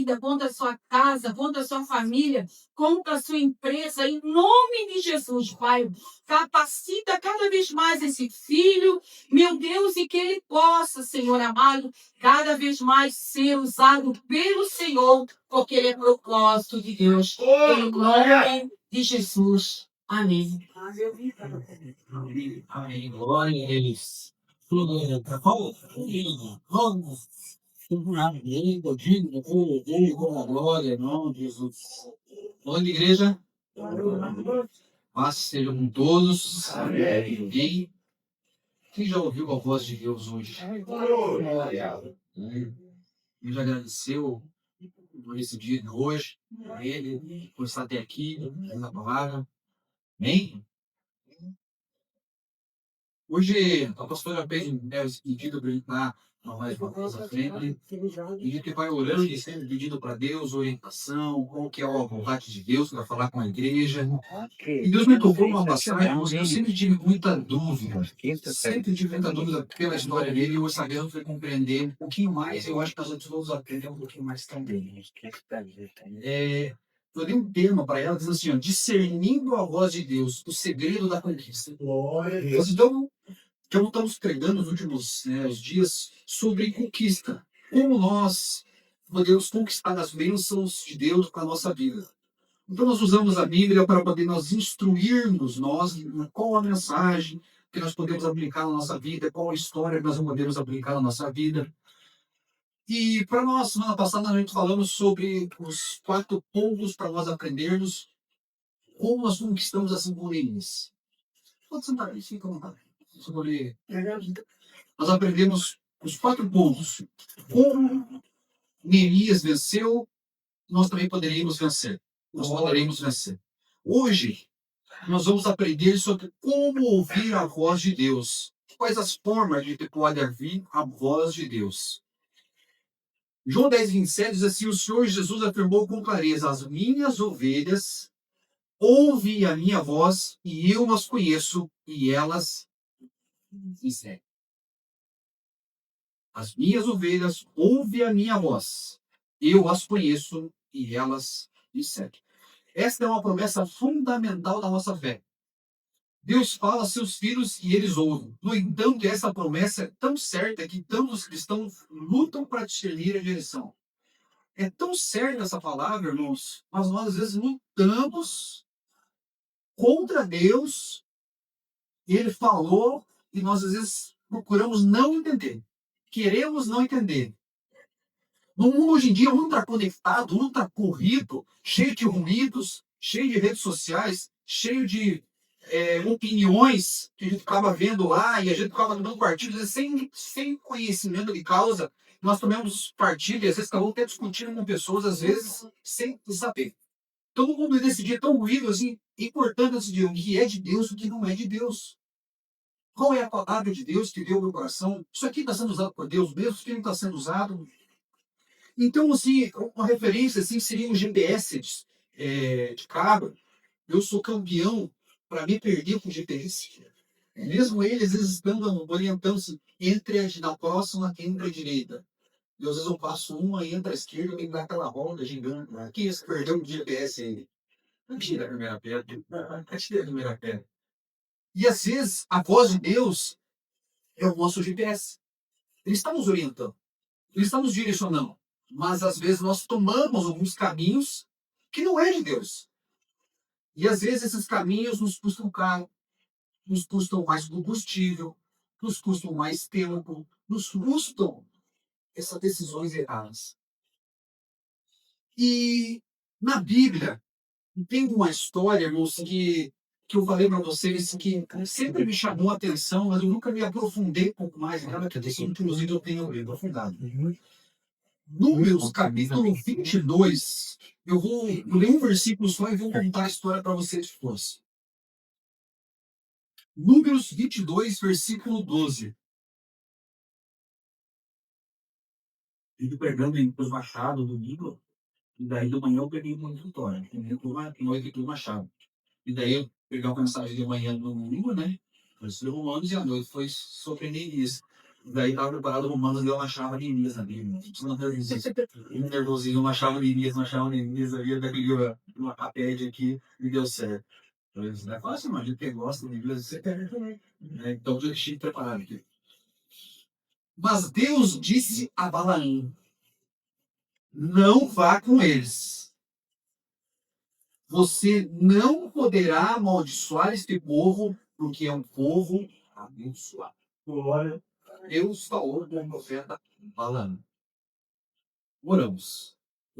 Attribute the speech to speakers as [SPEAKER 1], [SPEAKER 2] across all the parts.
[SPEAKER 1] vida, contra a sua casa, contra a sua família, contra a sua empresa, em nome de Jesus, Pai. Capacita cada vez mais esse filho, meu Deus, e que ele possa, Senhor amado, cada vez mais ser usado pelo Senhor, porque ele é propósito de Deus. Em nome de Jesus. Amém.
[SPEAKER 2] Amém. Glória a Deus. Glória a glória, não, Jesus. Glória, igreja. Paz sejam todos. Amém. Quem já ouviu a voz de Deus hoje? Quem já agradeceu por esse dia de hoje, a Ele, por estar até aqui, na palavra. Amém? Hoje, a pastora fez esse pedido para a gente estar mais uma vez à frente. E a gente vai orando e sempre pedindo para Deus orientação, qual que é a vontade de Deus para falar com a igreja. E Deus me tocou numa passagem, porque eu sempre tive muita dúvida. Sempre tive muita dúvida pela história dele e hoje sabendo foi compreender um pouquinho mais. Eu acho que nós vamos aprender um pouquinho mais também. Eu dei um termo para ela, dizendo assim, ó, discernindo a voz de Deus, o segredo da conquista. Nós então estamos pregando nos últimos os dias sobre conquista. Como nós podemos conquistar as bênçãos de Deus para a nossa vida. Então nós usamos a Bíblia para poder nós instruirmos nós qual a mensagem que nós podemos aplicar na nossa vida, qual a história que nós podemos aplicar na nossa vida. E para nós, semana passada, a gente falamos sobre os 4 pontos para nós aprendermos como nós conquistamos as imponentes. Pode sentar aí, fica à vontade. Nós aprendemos os 4 pontos. Como Neemias venceu, nós também poderíamos vencer. Nós poderemos vencer. Hoje, nós vamos aprender sobre como ouvir a voz de Deus. Quais as formas de que pode ouvir a voz de Deus. João 10:27 diz assim, o Senhor Jesus afirmou com clareza, as minhas ovelhas ouvem a minha voz e eu as conheço e elas me seguem. As minhas ovelhas ouvem a minha voz, eu as conheço e elas me seguem. Esta é uma promessa fundamental da nossa fé. Deus fala a seus filhos e eles ouvem. No entanto, essa promessa é tão certa que tantos cristãos lutam para discernir a direção. É tão certa essa palavra, irmãos, mas nós às vezes lutamos contra Deus, e Ele falou, e nós às vezes procuramos não entender. Queremos não entender. No mundo hoje em dia, o mundo está conectado, o mundo está corrido, cheio de ruídos, cheio de redes sociais, cheio de opiniões que a gente acaba vendo lá e a gente acaba dando partido sem conhecimento de causa. Nós tomamos partido e às vezes acabamos até discutindo com pessoas, às vezes, sem saber. Todo mundo nesse dia é tão ruído, assim, importante decidir o que é de Deus e o que não é de Deus. Qual é a palavra de Deus que deu ao meu coração? Isso aqui está sendo usado por Deus mesmo? Isso aqui não está sendo usado? Então, assim, uma referência assim, seria um GPS de carro. Eu sou campeão para me perder com GPS. Mesmo eles estando orientando-se na próxima, entre a direita. E às vezes eu passo uma, entra à esquerda, e dá aquela roda gigante. Que isso, perdeu o GPS aí. Não tira a primeira pedra. Tira a primeira pedra. E às vezes a voz de Deus é o nosso GPS. Ele está nos orientando. Ele está nos direcionando. Mas às vezes nós tomamos alguns caminhos que não é de Deus. E às vezes esses caminhos nos custam caro, nos custam mais combustível, nos custam mais tempo, nos custam essas decisões erradas. E na Bíblia tem uma história, irmãos, que eu falei para vocês que sempre me chamou a atenção, mas eu nunca me aprofundei um pouco mais nela, que inclusive eu tenho aprofundado. Números, capítulo 22, eu ler um versículo só e vou contar a história para vocês depois. Números 22, versículo 12. Estive pregando em Cruz Machado domingo, e daí de manhã eu peguei muito vitória. Noite Cruz Machado. E daí eu peguei uma mensagem de manhã no domingo, né? Foi sobre Romanos e à noite foi sobre Neemias. Daí tava preparado, o Romanos deu uma chave de Elias ali. Um nervosinho, uma chave de Elias, uma chave de Elias ali, daí uma papédia aqui e deu certo. Mas não é fácil, mas a gente que gosta de Elias, você quer também. Então eu deixei preparado aqui. Mas Deus disse a Balaão: não vá com eles. Você não poderá amaldiçoar este povo, porque é um povo abençoado. Glória. Deus falou com o profeta Balaão. Oramos.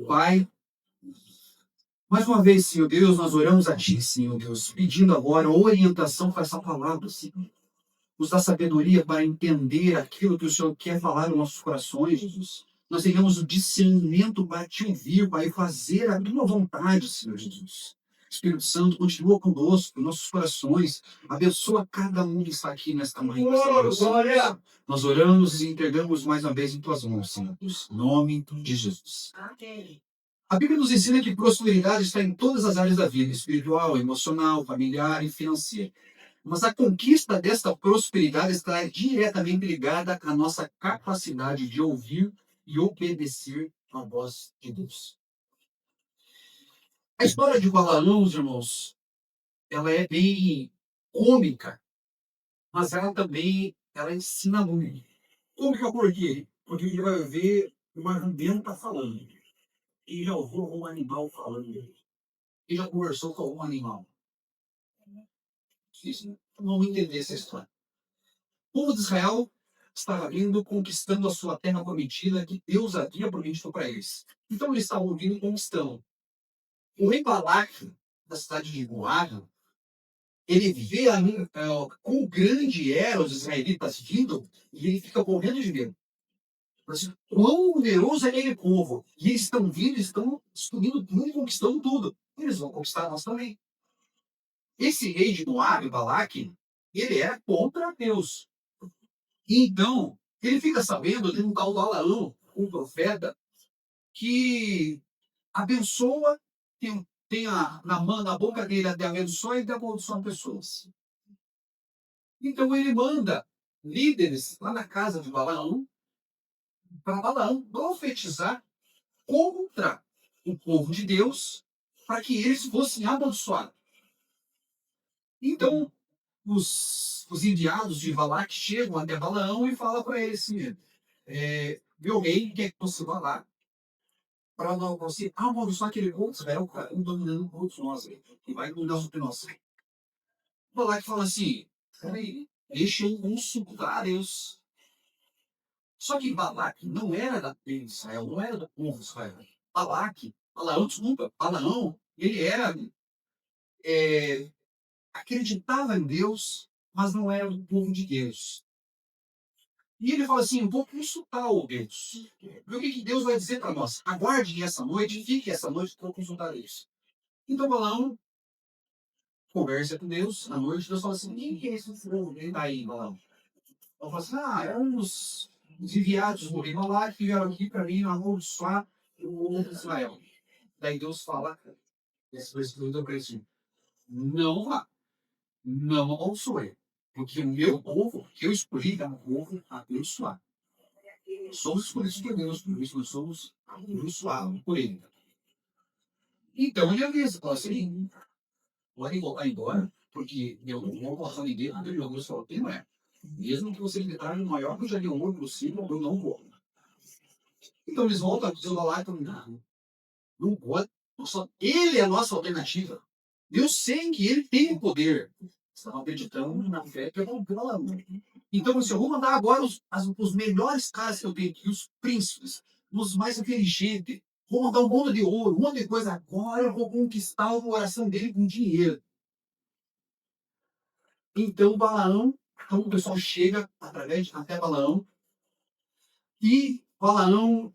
[SPEAKER 2] Pai, mais uma vez, Senhor Deus, nós oramos a Ti, Senhor Deus, pedindo agora orientação para essa palavra, Senhor. Nos dá sabedoria para entender aquilo que o Senhor quer falar nos nossos corações, Jesus. Nós tenhamos o discernimento para Te ouvir, Pai, fazer a Tua vontade, Senhor Jesus. Espírito Santo, continua conosco, nossos corações. Abençoa cada um que está aqui nesta manhã. Glória! Nós oramos e entregamos mais uma vez em Tuas mãos, Senhor. Em nome de Jesus. Amém. A Bíblia nos ensina que prosperidade está em todas as áreas da vida, espiritual, emocional, familiar e financeira. Mas a conquista desta prosperidade está diretamente ligada à nossa capacidade de ouvir e obedecer à voz de Deus. A história de Balaão, irmãos, ela é bem cômica, mas ela ensina muito. Cômica por quê? Porque a gente vai ver uma jumenta falando. E já ouviu um animal falando. E já conversou com algum animal. Difícil. Vamos entender essa história. O povo de Israel estava indo conquistando a sua terra prometida que Deus havia prometido para eles. Então eles estavam vindo conquistando. O rei Balaque, da cidade de Moab, ele vê quão grande eram os israelitas vindo e ele fica correndo de medo. Assim, quão numeroso é aquele povo. E eles estão vindo, estão destruindo tudo e conquistando tudo. Eles vão conquistar nós também. Esse rei de Moab, Balaque, ele era contra Deus. Então, ele fica sabendo de um tal Balaão, um profeta, que abençoa, tem na boca dele de abençoa e de amaldiçoar pessoas. Então ele manda líderes lá na casa de Balaão, para Balaão profetizar contra o povo de Deus, para que eles fossem amaldiçoados. Então, os enviados de Balaque chegam até Balaão e falam para ele assim: meu rei quer que você vá lá para não você amaldiçoar aquele povo de Israel, dominando todos nós, e vai mudar sobre nós. Balaque fala assim: peraí, deixa eu consultar a Deus. Só que Balaque não era da terra de Israel, não era do povo de Israel. Balaão, ele acreditava em Deus, mas não era do povo de Deus. E ele fala assim: vou consultar o Deus. Ver o que Deus vai dizer para nós. Aguarde essa noite, fique essa noite para consultar Deus. Então Balaão conversa com Deus à noite. Deus fala assim: quem que é esse povo? Ele está aí, Balaão. Eu falo assim: é um dos enviados do rei Balaque que vieram aqui para mim amaldiçoar o povo de Israel. Daí Deus fala: esse versículo para ele: não vá, não amaldiçoe. Porque o meu povo, que eu escolhi, é um povo abençoado. Somos escolhidos por Deus, por isso nós somos abençoados por Ele. Então ele avisa, fala assim: pode voltar embora, porque eu não vou passar ninguém, porque ele jogou só não é. Mesmo que você me traga o maior que já de amor possível, eu não vou. Então eles voltam a dizer lá e falam: não pode. Ele é a nossa alternativa. Eu sei que ele tem o poder. Estão acreditando na fé que eu não falo. Então, assim, eu vou mandar agora os melhores caras que eu tenho aqui, os príncipes, os mais inteligentes. Vou mandar um monte de ouro, um monte de coisa. Agora eu vou conquistar o coração dele com dinheiro. Então, o pessoal chega até Balaão, e Balaão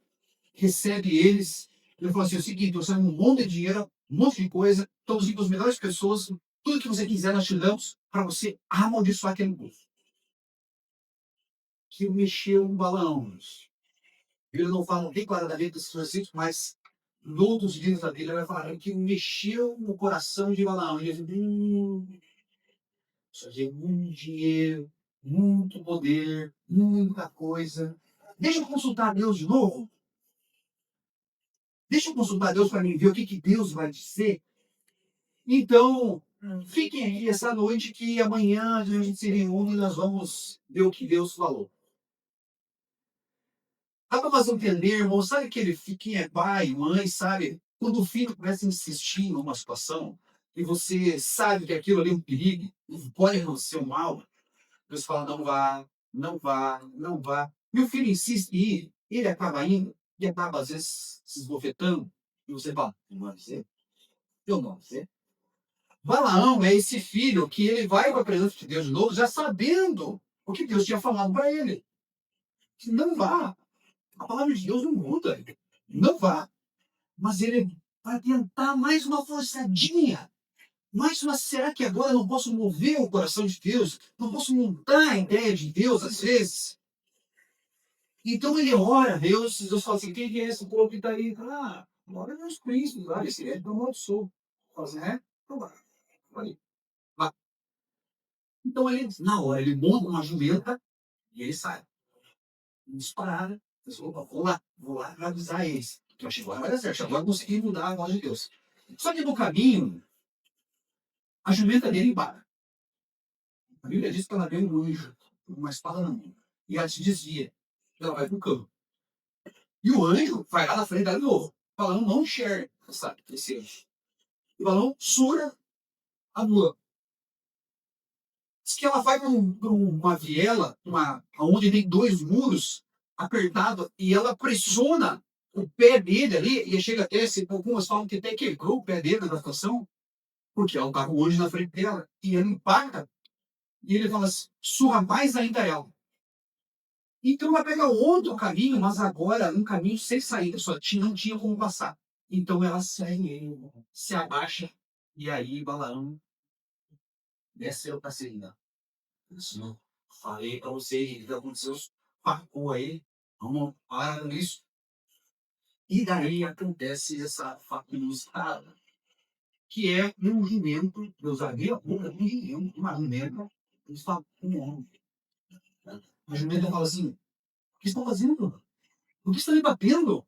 [SPEAKER 2] recebe eles. Ele fala assim: é o seguinte, você tem um monte de dinheiro, um monte de coisa, todos os melhores pessoas, tudo que você quiser nós te damos para você amaldiçoar aquele povo. Que mexeu com Balaão. Ele não fala declaradamente desses versículos, mas em outros dias da Bíblia vai falar que mexeu no coração de Balaão. Ele diz: isso aqui é muito dinheiro, muito poder, muita coisa. Deixa eu consultar Deus de novo. Deixa eu consultar Deus para mim ver o que Deus vai dizer. Então, fiquem aqui essa noite que amanhã a gente se reúne e nós vamos ver o que Deus falou. Dá para nós entender, irmão, sabe aquele quem é pai, mãe, sabe? Quando o filho começa a insistir numa situação e você sabe que aquilo ali é um perigo, pode acontecer um mal, Deus fala, não vá, não vá, não vá. E o filho insiste em ir, ele acaba indo e acaba, às vezes, se esbofetando. E você fala, eu não avisei, eu não avisei. Balaão é esse filho que ele vai para a presença de Deus de novo, já sabendo o que Deus tinha falado para ele. Que não vá. A palavra de Deus não muda. Não vá. Mas ele vai tentar mais uma forçadinha. Mais uma, será que agora eu não posso mover o coração de Deus? Não posso mudar a ideia de Deus às vezes? Então ele ora a Deus, Deus fala assim, quem que é esse povo que está aí? Ah, ora meus príncipes, lá, esse é do nosso sul. Fala assim, é? Então vai. Vai. Vai. Então ele, na hora, ele monta uma jumenta e ele sai. Disparada. Opa, vou lá avisar eles. Que eu achei que agora vai dar certo, agora eu consegui mudar a voz de Deus. Só que no caminho, a jumenta dele embara. A Bíblia diz que ela vê um anjo, uma espada na mão, e ela se desvia. Ela vai pro campo. E o anjo vai lá na frente dela de novo. O balão não enxerga, sabe? Esse anjo. O balão sura a lua. Diz que ela vai para uma viela, onde tem dois muros apertados, e ela pressiona o pé dele ali, e chega até, algumas falam que até quebrou o pé dele na natação, porque ela estava hoje na frente dela, e ele impacta, e ele fala assim, surra mais ainda ela. Então ela pega outro caminho, mas agora um caminho sem saída, não tinha como passar. Então ela segue, se abaixa, e aí Balaão desceu para Serina. Isso, falei para vocês o que aconteceu, facou aí, vamos parar nisso. E daí acontece essa faca inusitada, que é um jumento, Deus havia a boca de um jumento, uma jumenta, eles falam, um homem. A jumenta fala assim, o que estão fazendo? Por que estão me batendo?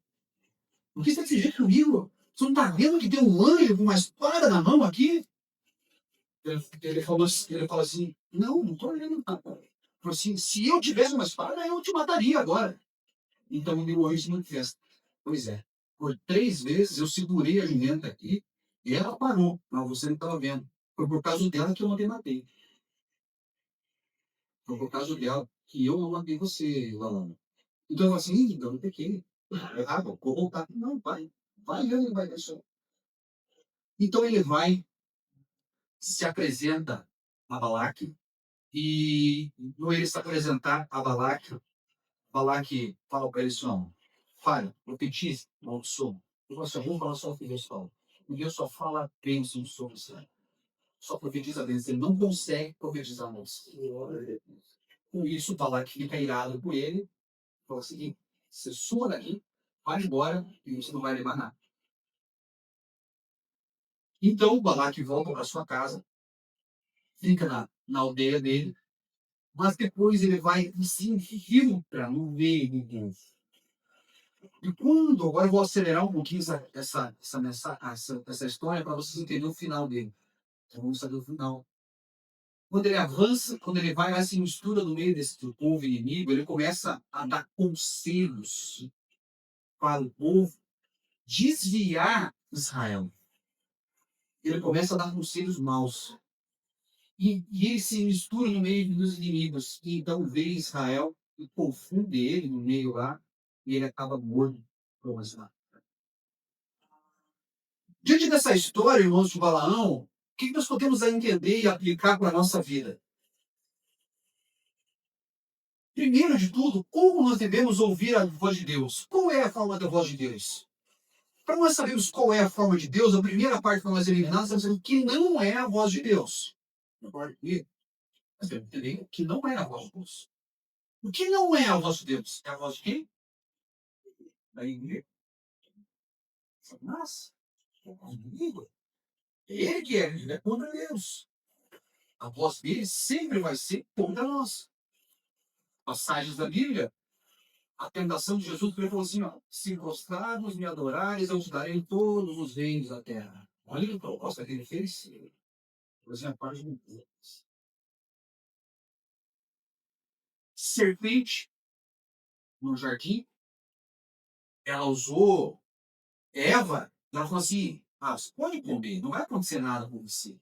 [SPEAKER 2] Por que está desse jeito comigo? Você não está vendo que tem um anjo com uma espada na mão aqui? Ele falou assim, não estou olhando nada. Ele falou assim, se eu tivesse uma espada, eu te mataria agora. Então o anjo se manifesta. Pois é, por 3 vezes eu segurei a jumenta aqui e ela parou, mas você não estava vendo. Foi por causa dela que eu não te matei. Foi por causa dela que eu não matei você, Lalana. Então eu falei assim, então eu pequei. Ah, vou voltar. Não, vai. Vai, ele vai deixar. Então ele vai, se apresenta a Balaque, e no ele se apresentar a Balaque, Balaque fala para ele assim, fala, profetize, maldição. Eu falo assim, vamos falar só o que Deus fala. E Deus só fala bênção sobre você. Só profetiza bênção. Ele não consegue profetizar maldição. Com isso, Balaque fica irado com ele. Fala o seguinte, você sua daqui, vai embora e você não vai levar nada. Então, o Balaque volta para sua casa, fica na aldeia dele, mas depois ele vai se infiltra no meio de Deus. E quando, agora eu vou acelerar um pouquinho essa história para vocês entenderem o final dele. Então vamos saber o final. Quando ele avança, quando ele vai lá se mistura no meio desse povo inimigo, ele começa a dar conselhos para o povo desviar Israel. Ele começa a dar conselhos maus. E ele se mistura no meio dos inimigos. E então vê Israel e confunde ele no meio lá, e ele acaba morto por Israel. Diante dessa história, irmãos de Balaão, o que nós podemos entender e aplicar para a nossa vida? Primeiro de tudo, como nós devemos ouvir a voz de Deus? Qual é a forma da voz de Deus? Para nós sabermos qual é a forma de Deus, a primeira parte para nós eliminarmos, nós sabemos que não é a voz de Deus. Nós devemos entender que não é a voz de Deus. O que não é a voz de Deus? É a voz de quem? Da igreja. Mas, ele que é contra Deus. A voz dele sempre vai ser contra nós. passagens da Bíblia, a tentação de Jesus, ele falou assim, ó, se prostrados me adorares, eu te darei todos os reinos da terra. Olha que proposta que ele fez. Por exemplo, a parte do serpente no jardim, ela usou Eva, ela falou assim, ah, você pode comer, não vai acontecer nada com você.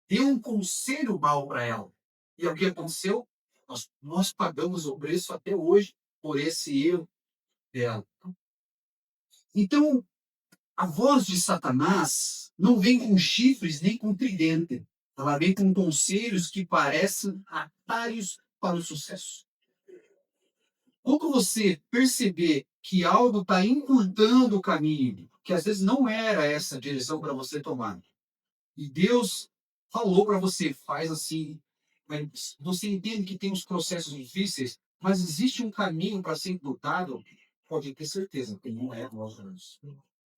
[SPEAKER 2] Deu um conselho mal para ela. E o que aconteceu? Nós pagamos o preço até hoje por esse erro dela. Então, a voz de Satanás não vem com chifres nem com tridente. Ela vem com conselhos que parecem atalhos para o sucesso. Quando você perceber que algo está encurtando o caminho, que às vezes não era essa a direção para você tomar, e Deus falou para você, faz assim, mas você entende que tem uns processos difíceis, mas existe um caminho para ser encurtado, pode ter certeza, que não é a voz de Deus,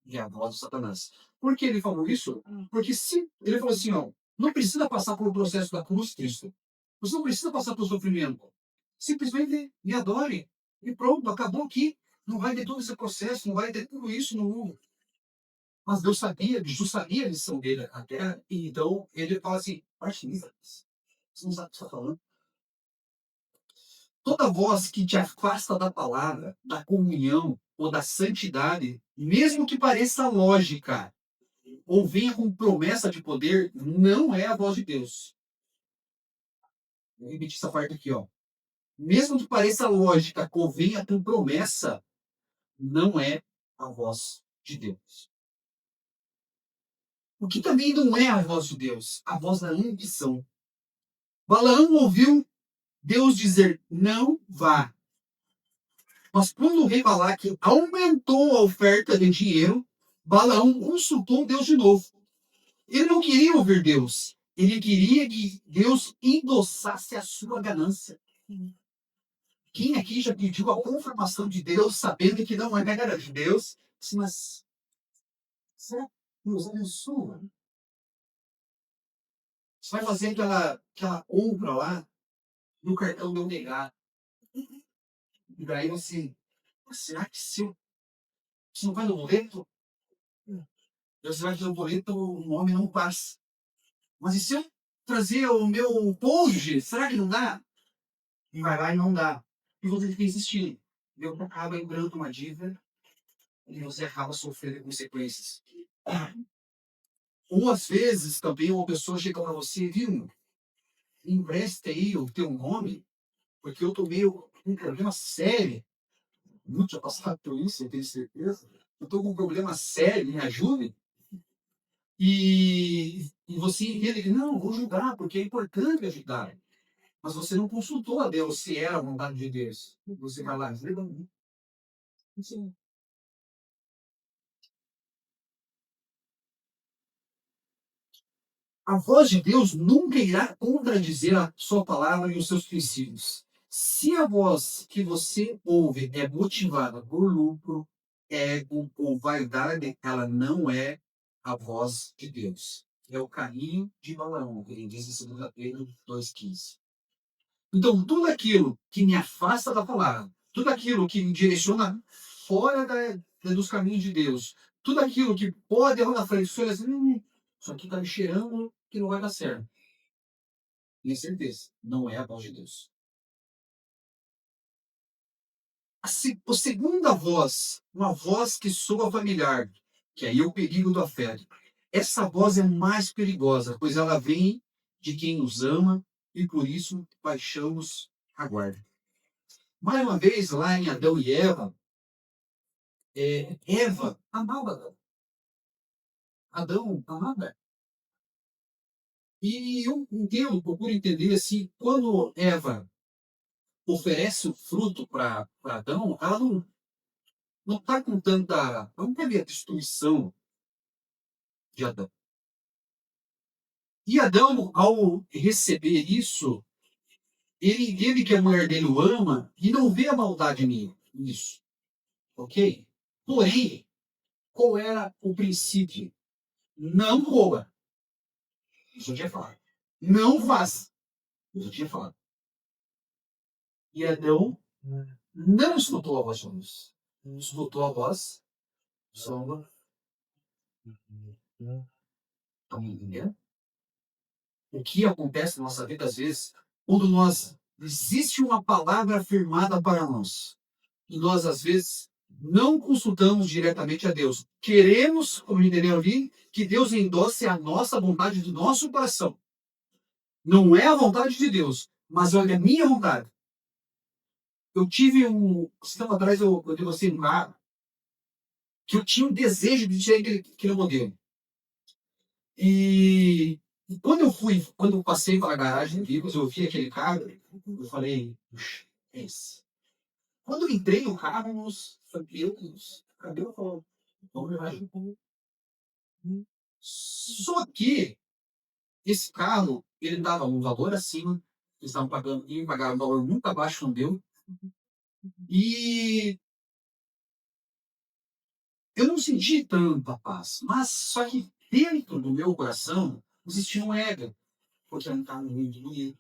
[SPEAKER 2] é a voz de Satanás. Por que ele falou isso? Porque se ele falou assim, ó, não precisa passar pelo processo da cruz, Cristo. Você não precisa passar pelo sofrimento. Simplesmente me adore. E pronto, acabou aqui. Não vai ter todo esse processo, não vai ter tudo isso no mundo. Mas Deus sabia, Jesus sabia a lição dele na terra, e então ele fala assim, partiliza. Você não sabe o que você está falando. Toda voz que te afasta da palavra, da comunhão ou da santidade, mesmo que pareça lógica, ou venha com promessa de poder, não é a voz de Deus. Vou repetir essa parte aqui, ó. Mesmo que pareça lógica, ou venha com promessa, não é a voz de Deus. O que também não é a voz de Deus, a voz da ambição. Balaão ouviu Deus dizer, não vá. Mas quando o rei Balaque aumentou a oferta de dinheiro, Balaão consultou Deus de novo. Ele não queria ouvir Deus. Ele queria que Deus endossasse a sua ganância. Quem aqui já pediu a confirmação de Deus, sabendo que não era de Deus? Mas será que Deus abençoa? Você vai fazer aquela compra lá, no cartão deu negar. E daí você, será que se não vai no boleto? Você vai fazer o boleto, o nome não passa. Mas e se eu trazer o meu cônjuge, será que não dá? E vai lá e não dá. E você tem que insistir. Deus acaba entrando uma dívida e você acaba sofrendo consequências. Ou às vezes também uma pessoa chega para você, viu? Empreste aí o teu nome, porque eu tô meio com um problema sério. Muito já passaram por isso, eu tenho certeza. Eu tô com um problema sério, me ajude. E você entende que não, vou ajudar, porque é importante ajudar. Mas você não consultou a Deus se era a vontade de Deus. Você vai lá, sim. A voz de Deus nunca irá contradizer a sua palavra e os seus princípios. Se a voz que você ouve é motivada por lucro, ego ou vaidade, ela não é a voz de Deus. É o caminho de Balaão, que ele diz em 2 Pedro 2,15. Então, tudo aquilo que me afasta da palavra, tudo aquilo que me direciona fora dos caminhos de Deus, tudo aquilo que pode ir lá na frente, você olha assim, isso aqui está me cheirando que não vai dar certo. Tenho certeza, não é a voz de Deus. A segunda voz, uma voz que soa familiar, que aí é o perigo do afeto. Essa voz é mais perigosa, pois ela vem de quem nos ama e por isso paixão nos aguarda. Mais uma vez, lá em Adão e Eva, Eva amava Adão. Adão amava. E eu entendo, procuro entender assim, quando Eva oferece o fruto para Adão, ela não está com tanta. Não quer a destruição de Adão. E Adão, ao receber isso, ele entende que a mulher dele o ama e não vê a maldade nisso. Ok? Porém, qual era o princípio? Não rouba. Isso eu tinha falado. Não faz. Isso eu tinha falado. E Adão não escutou a voz de Deus. Escutou a voz sombra. Estão me entendendo? O que acontece na nossa vida, às vezes, quando nós existe uma palavra afirmada para nós, e nós, às vezes, não consultamos diretamente a Deus. Queremos, como entenderam ali, que Deus endosse a nossa vontade do nosso coração. Não é a vontade de Deus, mas é a minha vontade. Eu tive esse tempo atrás, eu negociei um carro, que eu tinha um desejo de tirar aquele modelo. E quando eu passei pela garagem, eu vi aquele carro, eu falei, puxa, é esse. Quando eu entrei no carro, falei, meu Deus, cadê o carro? Vamos levar ele. Só que esse carro, ele dava um valor acima, eles estavam pagando, iam pagar um valor muito abaixo do meu, e eu não senti tanta paz. Mas só que dentro do meu coração existia um ego, porque era um carro muito bonito,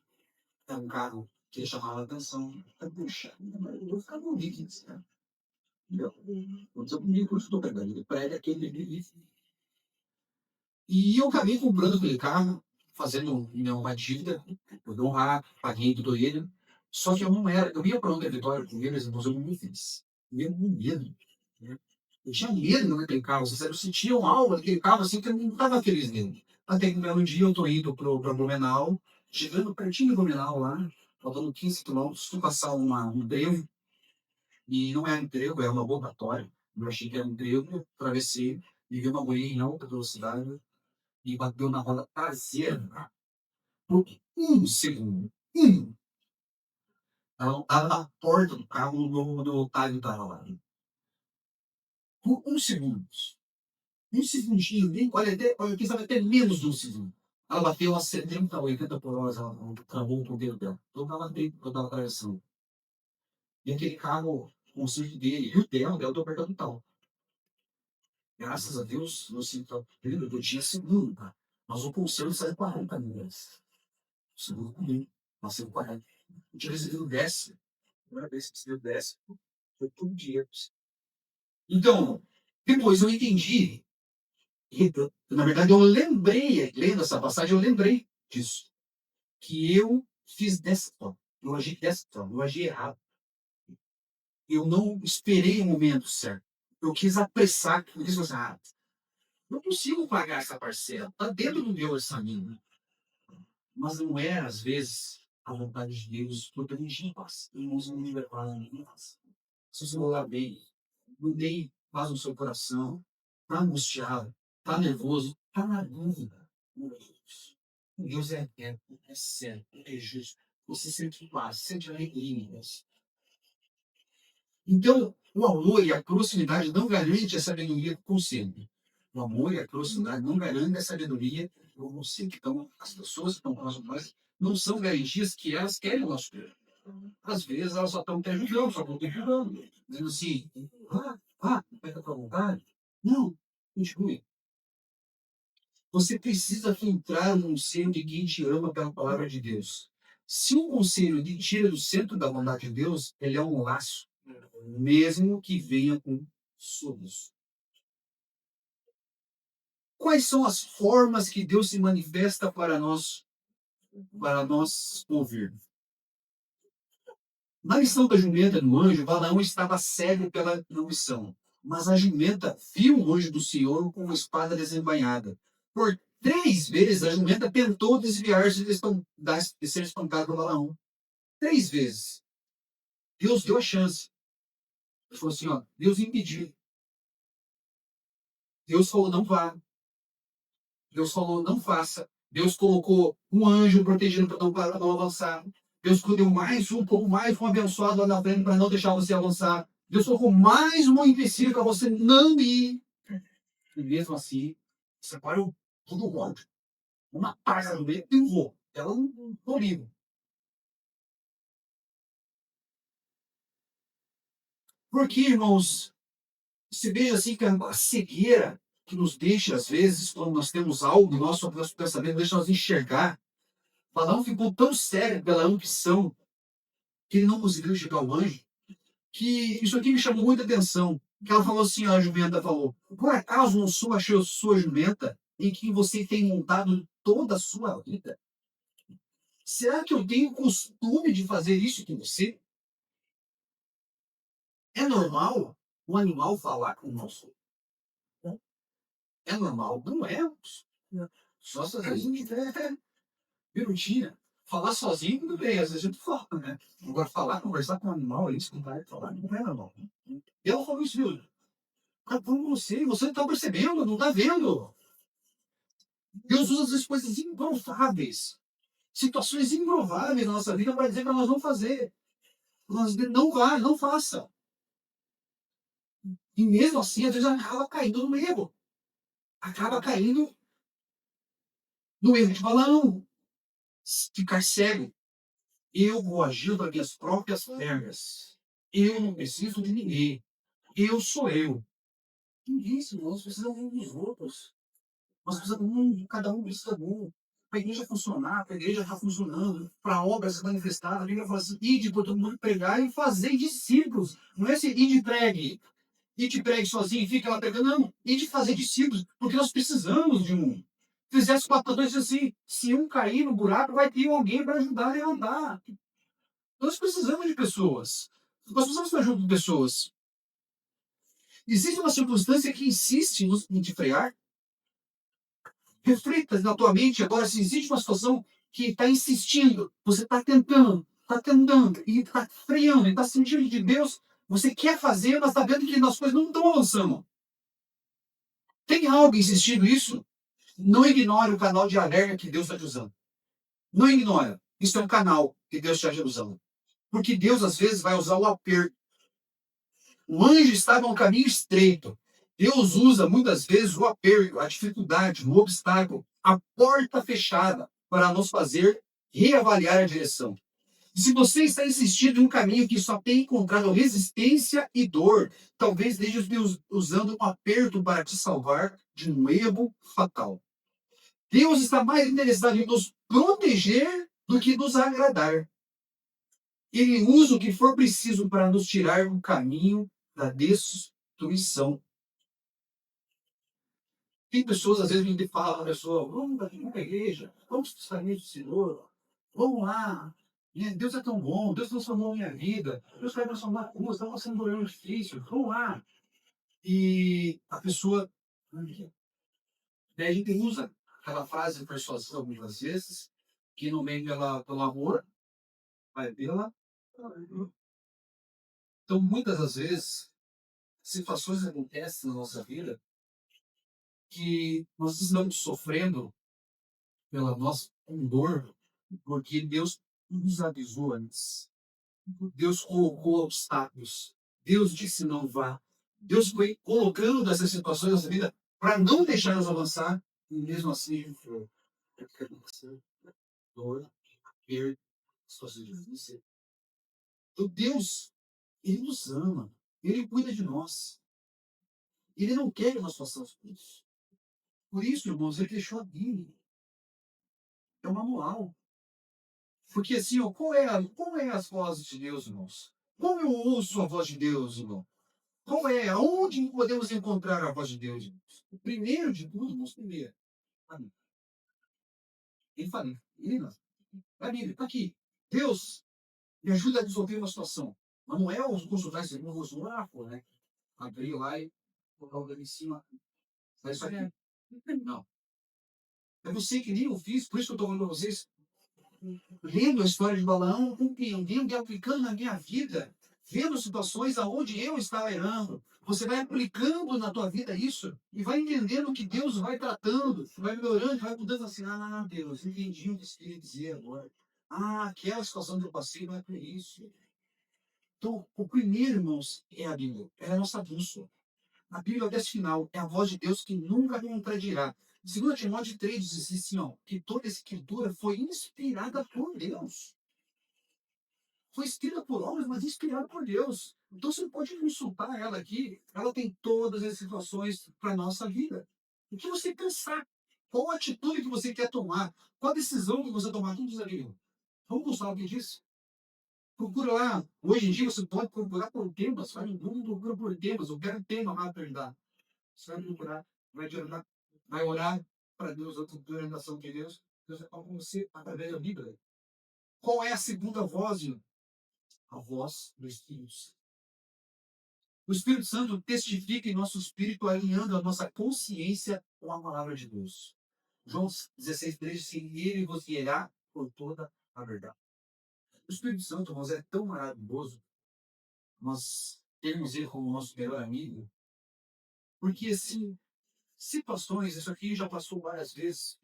[SPEAKER 2] era um carro que chamava a atenção. Puxa, eu ficava bonito isso, cara. Meu, eu sou bonito, eu estou pegando ele prega aquele ali. E eu acabei comprando aquele carro, fazendo uma dívida, por honrar, paguei tudo ele. Só que eu não era, eu ia para uma vitória com eles, mas eu não me fiz. Eu com medo. Né? Eu tinha medo naquele carro, eu sentia algo naquele carro assim que eu não estava feliz nele. Até que um belo dia eu estou indo para Blumenau, chegando pertinho de Blumenau lá, faltando 15 quilômetros, fui passar um trevo, e não era um trevo, era uma rotatória. Eu achei que era um trevo, atravessei, e vi uma mulher em alta velocidade, e bateu na roda traseira por um segundo. Ela estava na porta do carro do Otávio estava lá. Por um segundo. Um segundinho, nem, olha, quem sabe até menos de um segundo. Ela bateu a 70, 80 por hora, ela travou o poder dela. Eu estava dentro, eu estava atravessando. E aquele carro, o conserto dele, e o dela, eu estou apertando tal. Graças a Deus, no cinto, eu tinha seguro, tá? Mas o conselho saiu 40 milhas. Seguro comigo. Mas saiu 40. Eu tinha recebido 10. Primeira vez que recebido 10. Foi todo dinheiro. Então, depois eu entendi. Na verdade, eu lembrei, lendo essa passagem, eu lembrei disso. Que eu fiz dessa forma. Eu agi dessa forma. Eu agi errado. Eu não esperei o momento certo. Eu quis apressar. Eu disse assim, não consigo pagar essa parcela. Está dentro do meu orçamento. Mas não é, às vezes, a vontade de Deus, porque a gente não passa. Irmãos, não me preparam, não passa. Se você olhar bem, mudei paz no seu coração, está angustiado, está nervoso, está na dúvida. Meu Deus. Deus é eterno, é certo, é justo. Você sente paz, sente alegria. Então, o amor e a proximidade não garantem a sabedoria do conselho. O amor e a proximidade não garantem a sabedoria do conselho. Então, as pessoas que estão próximas de nós não são garantias que elas querem o nosso bem. Às vezes, elas só estão te ajudando, só estão te ajudando. Dizendo assim, vai com a tua vontade? Não, continue. Você precisa filtrar o conselho de quem te ama pela palavra de Deus. Se um conselho te tira do centro da vontade de Deus, ele é um laço, mesmo que venha com soluço. Quais são as formas que Deus se manifesta para nós ouvir? Na lição da jumenta do anjo, Balaão estava cego pela ambição, mas a jumenta viu o anjo do Senhor com uma espada desembainhada. Por 3 vezes a jumenta tentou desviar-se de ser espancada por Balaão. 3 vezes. Deus deu a chance. Ele falou assim, Deus impediu. Deus falou, não vá. Deus falou, não faça. Deus colocou um anjo protegendo para não avançar. Deus deu mais um abençoado lá na frente para não deixar você avançar. Deus colocou mais um empecilho para você não ir. E mesmo assim, você parou tudo contra. Uma paz no meio, eu vou. Ela não liga. Porque, irmãos, se veja assim que a cegueira que nos deixa, às vezes, quando nós temos algo no nosso pensamento, deixa nós enxergar. Balaão ficou tão sério pela ambição que ele não conseguiu chegar ao anjo, que isso aqui me chamou muita atenção. Que ela falou assim, a jumenta falou, por acaso não sou a sua jumenta em que você tem montado toda a sua vida? Será que eu tenho costume de fazer isso com você? É normal um animal falar conosco? É normal? Não é. Só se a gente tiver perutinha. Falar sozinho, tudo bem, às vezes a gente fala, né? Agora, falar, conversar com um animal, ele escutar e falar, não é normal. E ela falou isso, viu? Cara, como você não está percebendo, não está vendo. Deus usa às vezes coisas improváveis, situações improváveis na nossa vida para dizer para nós não fazer. Nós não vai, não faça. E mesmo assim, às vezes acaba caindo no erro. Acaba caindo no erro de balão, ficar cego. Eu vou agir das minhas próprias pernas. Eu não preciso de ninguém. Eu sou eu. Ninguém, senão nós precisamos uns dos outros. Nós precisamos cada um precisa de um. Para a igreja funcionar, para a igreja estar funcionando, para a obra se manifestar, a Bíblia fala assim, ide por todo mundo pregar e fazer discípulos. Não é esse ide e pregue sozinho e fica lá pregando, não. Ide fazer discípulos, porque nós precisamos de um. Fizesse 4:2 diz assim, se um cair no buraco, vai ter alguém para ajudar a levantar. Nós precisamos de pessoas. Nós precisamos estar junto de pessoas. Existe uma circunstância que insiste em te frear? Reflita na tua mente agora se existe uma situação que está insistindo, você está tentando, e está freando, e está sentindo de Deus, você quer fazer, mas está vendo que as coisas não estão avançando. Tem algo insistindo isso? Não ignore o canal de alerta que Deus está te usando. Não ignora. Isso é um canal que Deus está te usando. Porque Deus, às vezes, vai usar o aperto. O anjo estava no caminho estreito. Deus usa muitas vezes o aperto, a dificuldade, o obstáculo, a porta fechada para nos fazer reavaliar a direção. E se você está insistindo em um caminho que só tem encontrado resistência e dor, talvez Deus usando um aperto para te salvar de um erro fatal. Deus está mais interessado em nos proteger do que nos agradar. Ele usa o que for preciso para nos tirar do caminho da destruição. Tem pessoas, às vezes, me falam, a pessoa, vamos para a igreja, vamos para os caminhos do Senhor, vamos lá. Deus é tão bom, Deus transformou a minha vida, Deus vai transformar a tua, está passando por um difícil, vamos lá. E a pessoa, daí a gente usa aquela frase de persuasão muitas vezes, que no meio pelo amor, vai pela. Então, muitas das vezes, situações acontecem na nossa vida que nós estamos sofrendo pela nossa com dor, porque Deus nos avisou antes. Deus colocou obstáculos. Deus disse não vá. Deus foi colocando essas situações na nossa vida para não deixar nos avançar. E mesmo assim, a gente foi. Dor, perda, situações difíceis. Então Deus, Ele nos ama. Ele cuida de nós. Ele não quer que nós façamos por isso. Por isso, irmãos, Ele deixou a Bíblia. É um manual. Porque assim, ó, como é as vozes de Deus, irmãos? Como eu ouço a voz de Deus, irmão? Como é? Aonde podemos encontrar a voz de Deus, irmãos? O primeiro de tudo, irmãos, primeiro. A Bíblia. Ele fala, ele não. A Bíblia, está aqui. Deus me ajuda a resolver uma situação. Mas não é os consultar esse curso lá, pô, né? Abrir lá e colocar o dedo em cima. É isso aqui. Não. É você que nem eu fiz, por isso que eu estou falando para vocês, lendo a história de Balaão, compreendendo e aplicando na minha vida, vendo situações aonde eu estava errando. Você vai aplicando na tua vida isso e vai entendendo que Deus vai tratando, vai melhorando, vai mudando assim. Ah, Deus, entendi o que você queria dizer agora. Ah, aquela situação que eu passei não é por isso. Então, o primeiro, irmãos, é a Bíblia. É a nossa bússola. A Bíblia desse final é a voz de Deus que nunca contradirá. 2 Timóteo 3 diz assim, ó, que toda escritura foi inspirada por Deus. Foi escrita por homens, mas inspirada por Deus. Então você pode consultar ela aqui. Ela tem todas as situações para a nossa vida. O que você pensar? Qual atitude que você quer tomar? Qual decisão que você tomar? Tudo isso aqui. Vamos buscar o que diz? Procura lá. Hoje em dia você pode procurar por temas. Vai no Google, procura por temas. Eu quero tema lá para ajudar. Você vai procurar, vai te ajudar, vai orar para Deus, outra orientação de Deus. Deus vai falar com você através da Bíblia. Qual é a segunda voz, Gil? A voz do Espírito Santo. O Espírito Santo testifica em nosso espírito, alinhando a nossa consciência com a palavra de Deus. João 16:3 diz que ele vos guiará por toda a verdade. O Espírito Santo, irmãos, é tão maravilhoso nós termos ele como nosso melhor amigo, porque assim, situações, isso aqui já passou várias vezes.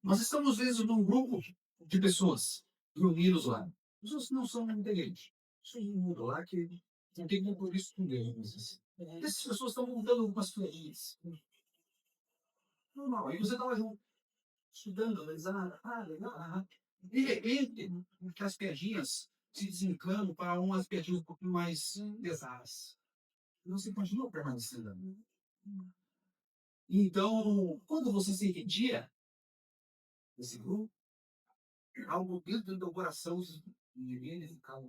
[SPEAKER 2] Nós estamos, às vezes, num grupo de pessoas reunidos lá. As pessoas não são inteligentes. São um mundo lá que não tem compromisso com Deus. Essas pessoas estão montando algumas teorias. Normal. Aí você estava junto, estudando, analisando. Ah, legal. De repente, aquelas piadinhas se desencanam para umas piadinhas um pouquinho mais pesadas. E você continua permanecendo. Então, quando você se retira desse grupo, algo dentro do coração ninguém ficava.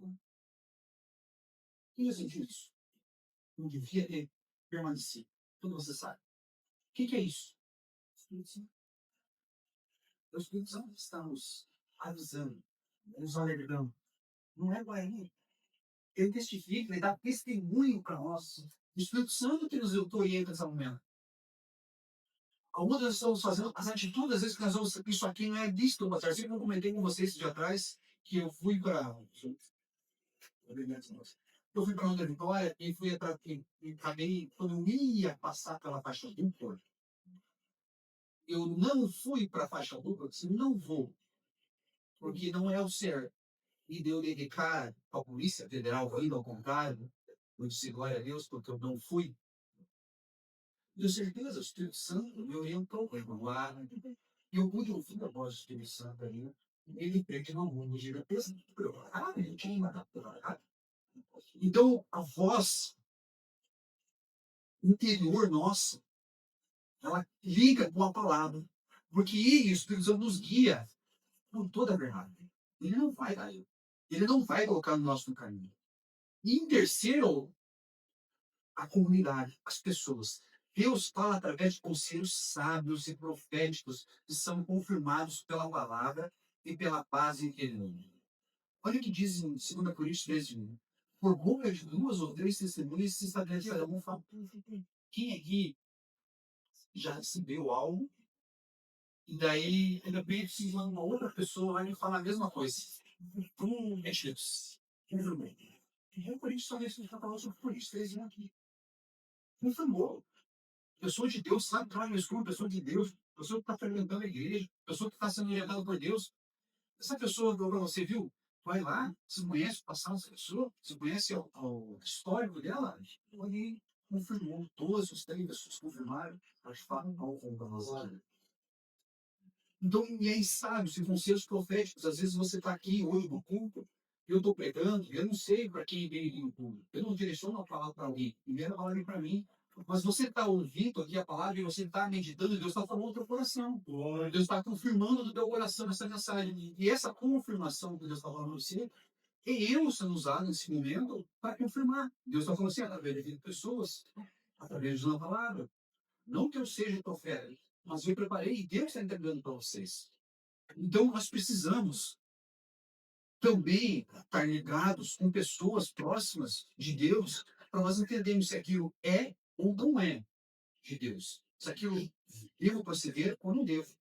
[SPEAKER 2] E eu senti isso. Não devia ter permanecido. Tudo você sabe. O que é isso? Espírito Santo. O Espírito Santo está nos avisando, nos alertando. Não é Guarani. Ele testifica, ele dá testemunho para nós. O Espírito Santo que nos orienta nesse momento. Algumas nós estamos fazendo as atitudes, às vezes que nós vamos, isso aqui não é lícito, mas assim como eu comentei com vocês esse dia atrás, que eu fui para. Eu fui para Onda Vitória e fui atrás, e acabei, quando eu ia passar pela faixa dupla, eu não fui para a faixa dupla, eu disse, não vou, porque não é o certo. E deu de cara a Polícia Federal, indo ao contrário, eu disse, glória a Deus, porque eu não fui. Tenho certeza, o Espírito Santo me orientou para ir lá. E eu pude ouvir a voz do Espírito Santo ali. Ele pede no mundo, gira, pensa, então, a voz interior nossa, ela liga com a palavra. Porque ele, o Espírito Santo, nos guia por toda a verdade. Ele não vai dar erro. Ele não vai colocar no nosso caminho. E em terceiro, a comunidade, as pessoas. Deus fala através de conselhos sábios e proféticos que são confirmados pela palavra e pela paz em que ele anda. Olha o que diz em 2 Coríntios 13:1. Por boca de duas ou três testemunhas se estabelecerá um fato. Quem aqui já recebeu algo e daí, de repente, uma outra pessoa vai me falar a mesma coisa? É Deus. O Coríntios só está falando sobre Coríntios 13 aqui. Confirmou. Pessoa de Deus sabe trabalhar no escuro, pessoa de Deus, pessoa que está frequentando a igreja, pessoa que está sendo orientada por Deus. Essa pessoa que você viu, vai lá, você conhece o passado dessa pessoa, você conhece o histórico dela, ele confirmou, todas as três pessoas confirmaram, mas falam ao compromisso. Então, ninguém sabe se conselhos proféticos, às vezes você está aqui hoje no culto, eu estou pregando, eu não sei para quem veio no culto, eu não direciono a palavra para alguém, primeiro a palavra para mim. Mas você está ouvindo aqui a palavra e você está meditando, e Deus está falando no teu coração. Deus está confirmando no teu coração essa mensagem. E essa confirmação que Deus está falando para você, é eu sendo usado nesse momento para confirmar. Deus está falando assim, através de pessoas, através de uma palavra. Não que eu seja profeta, mas eu preparei e Deus está entregando para vocês. Então nós precisamos também estar ligados com pessoas próximas de Deus para nós entendermos se aquilo é ou não é de Deus. Se aquilo devo proceder ou não devo.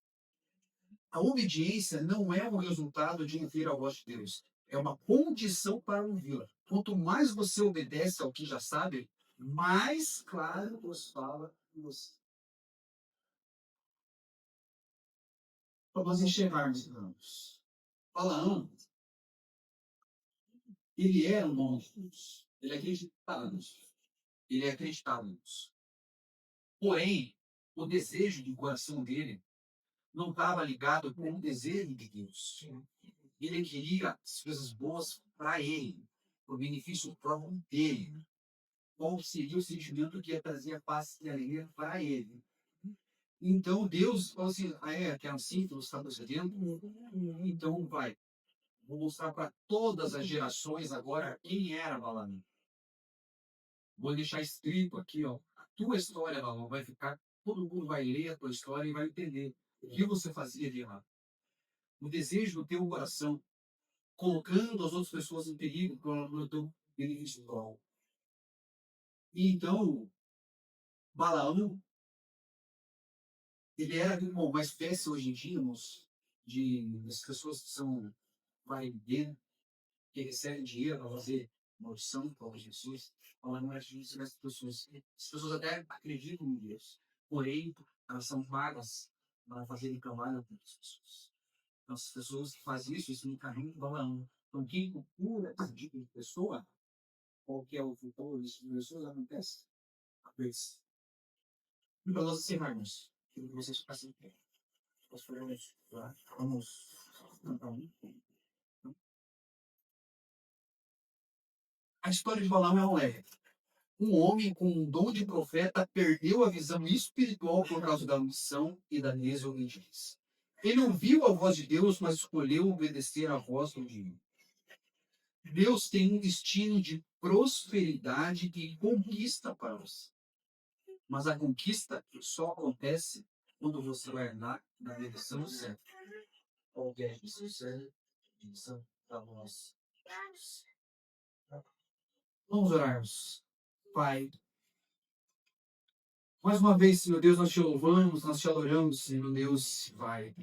[SPEAKER 2] A obediência não é o resultado de ouvir a voz de Deus. É uma condição para ouvi-la. Quanto mais você obedece ao que já sabe, mais claro Deus fala em você. Para nós enxergarmos, irmãos. Balaão, ele era um bom de Deus. Ele acreditava nisso. Ele acreditava nisso. Porém, o desejo do coração dele não estava ligado com o desejo de Deus. Ele queria as coisas boas para ele, o benefício próprio dele. Qual seria o sentimento que ia trazer a paz e a alegria para ele? Então Deus falou assim: ah, é assim que você está procedendo? Então vai. Vou mostrar para todas as gerações agora quem era Balaão. Vou deixar escrito aqui, ó, a tua história, Balaão, vai ficar, todo mundo vai ler a tua história e vai entender o que você fazia de errado. O desejo do teu coração, colocando as outras pessoas em perigo no teu perigo espiritual. E então, Balaão, ele era uma espécie hoje em dia, irmãos, das pessoas que são vai ver, que recebem dinheiro para fazer maldição para Jesus, falando mais disso das pessoas. As pessoas até acreditam em Deus, porém, elas são pagas para fazerem trabalho para as pessoas. Então, as pessoas que fazem isso no caminho do Balaão. Então, quem procura esse tipo de pessoa, qual que é o futuro dessas pessoas, acontece a vez. E para nós encerrarmos, quero que vocês passem pé. Nós podemos, vamos cantar um. A história de Balaão é um leve. Um homem com um dom de profeta perdeu a visão espiritual por causa da ambição e da desobediência. Ele ouviu a voz de Deus, mas escolheu obedecer à voz do divino. Deus tem um destino de prosperidade e conquista para você. Mas a conquista só acontece quando você vai andar na direção certa. Qualquer direção certa, direção da nossa. Vamos orarmos. Pai, mais uma vez, Senhor Deus, nós te louvamos, nós te adoramos, Senhor Deus, Pai.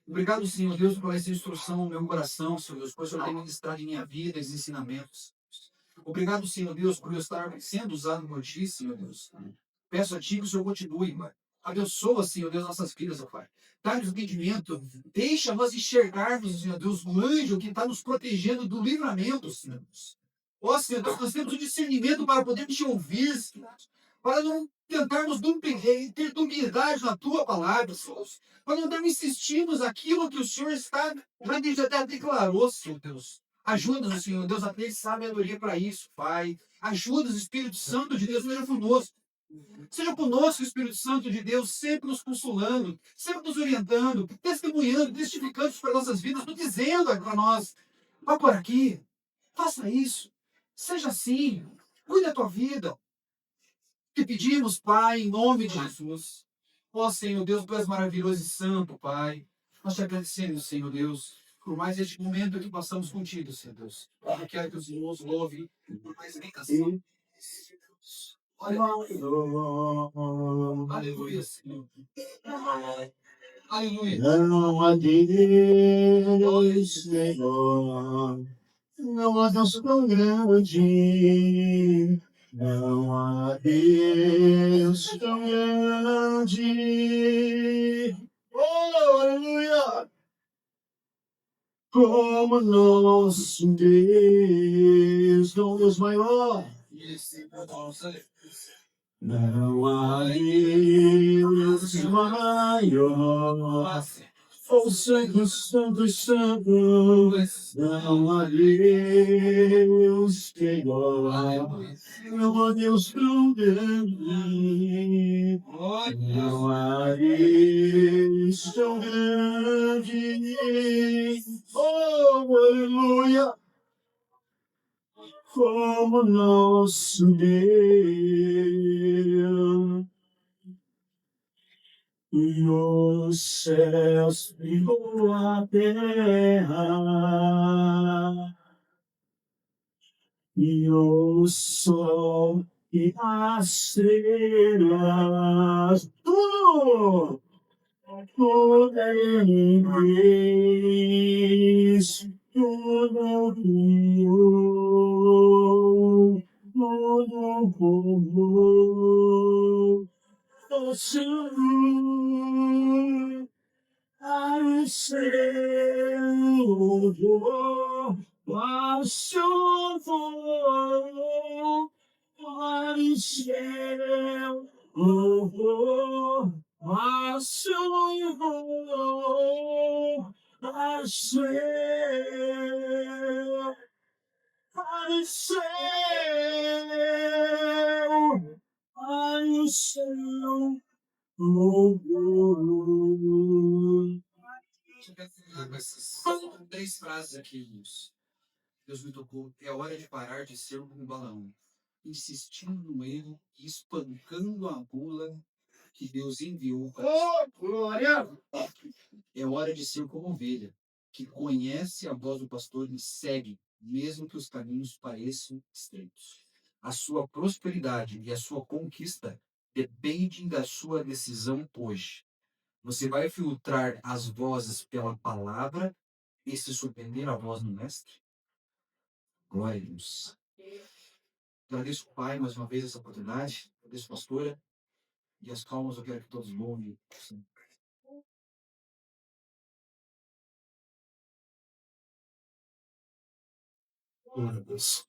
[SPEAKER 2] Obrigado, Senhor Deus, por essa instrução no meu coração, Senhor Deus, por o Senhor ter ministrado em minha vida esses ensinamentos. Obrigado, Senhor Deus, por eu estar sendo usado por Ti, Senhor Deus. Peço a Ti que o Senhor continue, Pai. Abençoa, Senhor Deus, nossas vidas, ó Pai. Dá-nos entendimento. Deixa nós enxergarmos, Senhor Deus, o anjo que está nos protegendo do livramento, Senhor Deus. Ó, Senhor Deus, nós temos o discernimento para podermos te ouvir, Senhor. Para não tentarmos ter dubiedade na Tua palavra, Senhor. Para não darmos insistirmos aquilo que o Senhor já declarou, Senhor Deus. Ajuda-nos, Senhor Deus, a ter sabedoria para isso, Pai. Ajuda-nos, Espírito Santo de Deus, seja conosco. Seja conosco, Espírito Santo de Deus, sempre nos consolando, sempre nos orientando, testemunhando, testificando para nossas vidas, nos dizendo para nós, vá por aqui, faça isso, seja assim, cuide da tua vida. Te pedimos, Pai, em nome de Jesus. Ó Senhor Deus, Tu és maravilhoso e santo, Pai. Nós te agradecemos, Senhor Deus, por mais este momento que passamos contigo, Senhor Deus. Eu quero que os irmãos louvem por mais bem. Aleluia, Senhor. Aleluia.
[SPEAKER 3] Não há Deus, Senhor, não há Deus tão grande, não há Deus tão grande. Oh, aleluia! Como nosso Deus, não Deus maior. Não há Deus maior, o Santo, Santo, Santo, não há Deus que é igual, não há Deus tão grande, não há Deus tão grande, oh, aleluia! Como nosso Deus, e os céus e a terra, e o sol e as estrelas, tudo em Deus, tudo criou, tudo formou. O Senhor, ao céu, ao Senhor, ao céu, ao Senhor, ao céu, ao céu, ao céu. Oh, oh, oh.
[SPEAKER 2] 3 frases aqui, irmãos. Deus me tocou. É hora de parar de ser um balão, insistindo no erro e espancando a bula que Deus enviou para
[SPEAKER 3] Glória!
[SPEAKER 2] É hora de ser como ovelha, que conhece a voz do pastor e segue, mesmo que os caminhos pareçam estreitos. A sua prosperidade e a sua conquista dependem da sua decisão hoje. Você vai filtrar as vozes pela palavra e se surpreender a voz do mestre? Glória a Deus. Agradeço, Pai, mais uma vez essa oportunidade. Agradeço, pastora. E as calmas eu quero que todos louvem.
[SPEAKER 3] Glória a Deus.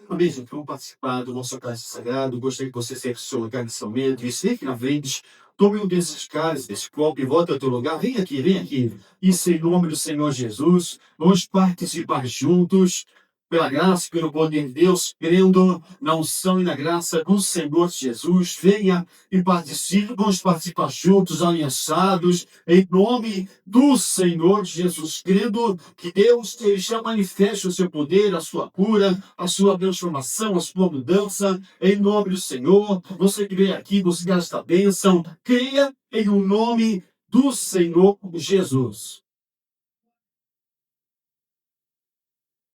[SPEAKER 3] Amém, gente. Vamos participar do nosso cálice sagrado. Gostaria que você sempre seu lugar de São Pedro. E fique na frente. Tome um desses cálices, desse copo e volta ao teu lugar. Vem aqui, vem aqui. Isso em nome do Senhor Jesus. Vamos participar juntos, pela graça e pelo poder de Deus, crendo na unção e na graça do Senhor Jesus. Venha e participe. Vamos participar juntos, aliançados, em nome do Senhor Jesus, crendo que Deus já manifeste o seu poder, a sua cura, a sua transformação, a sua mudança, em nome do Senhor. Você que veio aqui buscar esta bênção, creia em o nome do Senhor Jesus.